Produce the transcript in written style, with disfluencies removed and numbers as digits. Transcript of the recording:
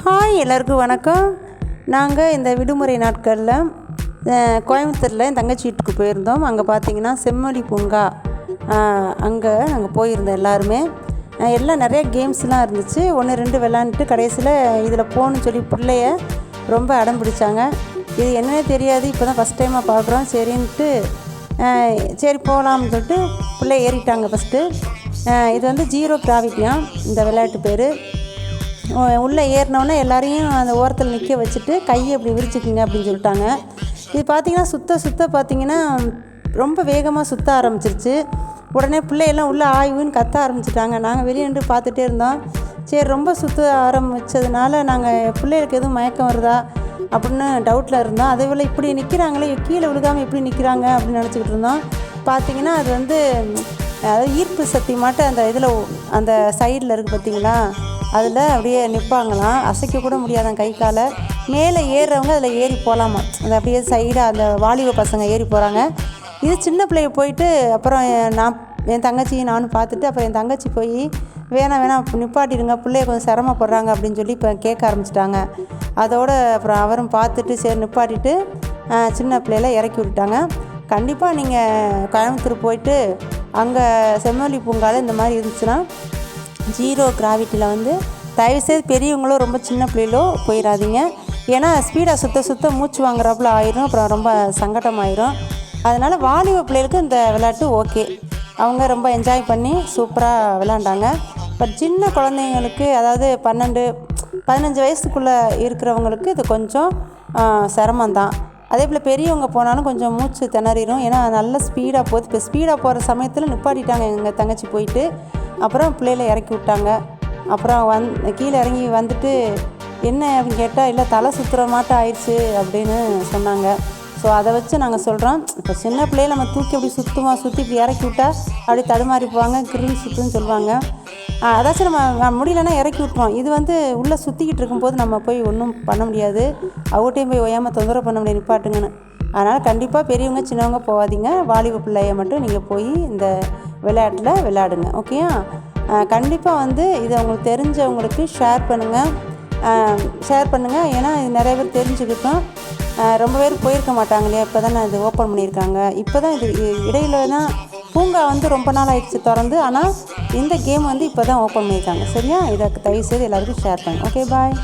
Hi, எல்லாருக்கும் வணக்கம். நாங்கள் இந்த விடுமுறை நாட்களில் கோயம்புத்தூரில் என் தங்கச்சி வீட்டுக்கு போயிருந்தோம். அங்கே பார்த்திங்கன்னா செம்மொழி பூங்கா, அங்கே நாங்கள் போயிருந்தோம். எல்லாருமே எல்லாம் நிறைய கேம்ஸ்லாம் இருந்துச்சு. 1-2 விளாண்டுட்டு கடைசியில் இதில் போகணுன்னு சொல்லி பிள்ளைய ரொம்ப அடம் பிடிச்சாங்க. இது என்னன்னே தெரியாது, இப்போ தான் ஃபஸ்ட் டைமாக பார்க்குறோம். சரின்ட்டு சரி போகலாம்னு சொல்லிட்டு பிள்ளை ஏறிட்டாங்க. ஃபஸ்ட்டு இது வந்து 0 கிராவிட்டியாம் இந்த விளையாட்டு பேர். உள்ளே ஏறினோன்னே எல்லாரையும் அந்த ஓரத்தில் நிற்க வச்சுட்டு கையை அப்படி விரிச்சுக்குங்க அப்படின்னு சொல்லிட்டாங்க. இது பார்த்திங்கன்னா சுத்த பார்த்திங்கன்னா ரொம்ப வேகமாக சுற்ற ஆரம்பிச்சிருச்சு. உடனே பிள்ளையெல்லாம் உள்ளே ஆய்வுன்னு கத்த ஆரம்பிச்சிட்டாங்க. நாங்கள் வெளியே நின்று பார்த்துட்டே இருந்தோம். சரி, ரொம்ப சுற்ற ஆரம்பித்ததுனால நாங்கள் பிள்ளைகளுக்கு எதுவும் மயக்கம் வருதா அப்படின்னு டவுட்டில் இருந்தோம். அதே போல் இப்படி நிற்கிறாங்களே, கீழே விழுகாமல் எப்படி நிற்கிறாங்க அப்படின்னு நினச்சிக்கிட்டு இருந்தோம். பார்த்திங்கன்னா அது வந்து அதாவது ஈர்ப்பு சக்தி மாட்ட அந்த இதில் அந்த சைடில் இருக்குது பார்த்திங்களா, அதில் அப்படியே நிற்பாங்களாம். அசைக்க கூட முடியாதான் கை காலை. மேலே ஏறுறவங்க அதில் ஏறி போகலாமா. அது அப்படியே சைடாக அந்த வாலிப பசங்க ஏறி போகிறாங்க. இது சின்ன பிள்ளைய போயிட்டு அப்புறம் என் தங்கச்சியும் நானும் பார்த்துட்டு அப்புறம் என் தங்கச்சி போய் வேணாம் நிப்பாட்டிடுங்க, பிள்ளைய கொஞ்சம் சிரமப்படுறாங்க அப்படின்னு சொல்லி இப்போ கேட்க ஆரம்பிச்சிட்டாங்க. அதோடு அப்புறம் அவரும் பார்த்துட்டு சரி நிப்பாட்டிட்டு சின்ன பிள்ளையில இறக்கி விட்டுட்டாங்க. கண்டிப்பாக நீங்கள் கோயம்புத்தூர் போயிட்டு அங்கே செம்மொழி பூங்காவில் இந்த மாதிரி இருந்துச்சுன்னா 0 கிராவிட்டியில் வந்து தயவுசெய்து பெரியவங்களோ ரொம்ப சின்ன பிள்ளைகளோ போயிடாதீங்க. ஏன்னா ஸ்பீடாக சுத்த மூச்சு வாங்குறாப்புல ஆயிரும், அப்புறம் ரொம்ப சங்கடமாயிரும். அதனால் வாலிப பிள்ளைகளுக்கு இந்த விளையாட்டு ஓகே, அவங்க ரொம்ப என்ஜாய் பண்ணி சூப்பராக விளாண்டாங்க. பட் சின்ன குழந்தைங்களுக்கு, அதாவது 12-15 வயசுக்குள்ளே இருக்கிறவங்களுக்கு இது கொஞ்சம் சிரமந்தான். அதே போல் பெரியவங்க போனாலும் கொஞ்சம் மூச்சு திணறிடும். ஏன்னா நல்ல ஸ்பீடாக போகுது. இப்போ ஸ்பீடாக போகிற சமயத்தில் நிப்பாட்டிட்டாங்க எங்கள் தங்கச்சி போயிட்டு. அப்புறம் பிள்ளையில இறக்கி விட்டாங்க. அப்புறம் கீழே இறங்கி வந்துட்டு என்ன அப்படின்னு கேட்டால், இல்லை தலை சுற்றுற மாட்டம் ஆயிடுச்சு அப்படின்னு சொன்னாங்க. ஸோ அதை வச்சு நாங்கள் சொல்கிறோம், இப்போ சின்ன பிள்ளைய நம்ம தூக்கி அப்படி சுற்றி இப்படி இறக்கி விட்டால் அப்படி தடுமாறி போவாங்க, கிரில் சுற்றுன்னு சொல்லுவாங்க. அதாச்சும் நம்ம முடியலன்னா இறக்கி விட்டுருவோம். இது வந்து உள்ளே சுற்றிக்கிட்டு இருக்கும்போது நம்ம போய் ஒன்றும் பண்ண முடியாது. அவங்ககிட்டையும் போய் ஓயாமல் தொந்தரவு பண்ண முடியாது நிப்பாட்டுங்கன்னு. அதனால் கண்டிப்பாக பெரியவங்க சின்னவங்க போகாதீங்க. வாலிப பிள்ளைய மட்டும் நீங்கள் போய் இந்த விளையாட்டில் விளையாடுங்க. ஓகேயா? கண்டிப்பாக வந்து இதை உங்களுக்கு தெரிஞ்சவங்களுக்கு ஷேர் பண்ணுங்கள். ஏன்னா இது நிறைய பேர் தெரிஞ்சுக்கிட்டோம். ரொம்ப பேர் போயிருக்க மாட்டாங்க இல்லையா, இப்போ தான் இது ஓப்பன் பண்ணியிருக்காங்க. இப்போ தான் இது இடையில தான் பூங்கா வந்து ரொம்ப நாள் ஆயிடுச்சு திறந்து. ஆனால் இந்த கேம் வந்து இப்போ தான் ஓப்பன் பண்ணியிருக்காங்க. சரியா? இதை தயவுசெய்து எல்லாருக்கும் ஷேர் பண்ணுங்கள். ஓகே, பாய்.